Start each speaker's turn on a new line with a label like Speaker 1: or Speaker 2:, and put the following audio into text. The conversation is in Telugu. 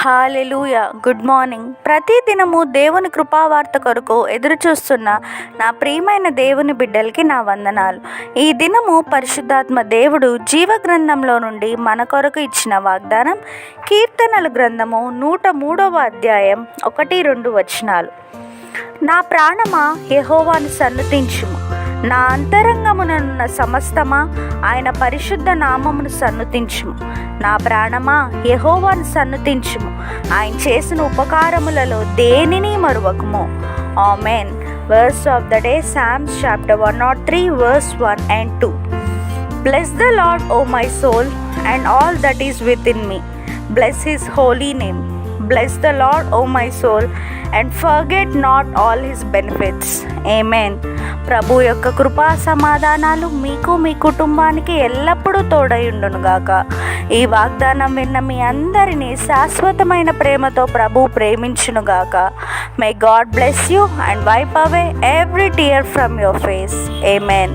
Speaker 1: హల్లెలూయా. Good morning. ప్రతిదినము దేవుని కృపావార్త కొరకు ఎదురుచూస్తున్న నా ప్రియమైన దేవుని బిడ్డలకి నా వందనాలు. ఈ దినము పరిశుద్ధాత్మ దేవుడు జీవ గ్రంథంలో నుండి మన కొరకు ఇచ్చిన వాగ్దానం కీర్తనల గ్రంథము 103వ అధ్యాయం 1-2 వచనాలు. నా ప్రాణమా యెహోవాను సన్నుతించుము, నా అంతరంగమునున్న సమస్తమా ఆయన పరిశుద్ధ నామమును సన్నుతించుము. నా ప్రాణమా యెహోవాను సన్నుతించుము, ఆయన చేసిన ఉపకారములలో దేనిని మరువకము. Amen. Verse of the day, Psalms chapter 103 verse 1 and 2. Bless the Lord, O my soul, and all that is within me. Bless his holy name. Bless the Lord, O my soul, and forget not all his benefits. Amen. ప్రభు యొక్క కృపా సమాధానాలు మీకు మీ కుటుంబానికి ఎల్లప్పుడూ తోడయుండునుగాక. ఈ వాగ్దానం విన్న మీ అందరినీ శాశ్వతమైన ప్రేమతో ప్రభు ప్రేమించునుగాక. May God bless you and wipe away every tear from your face. Amen.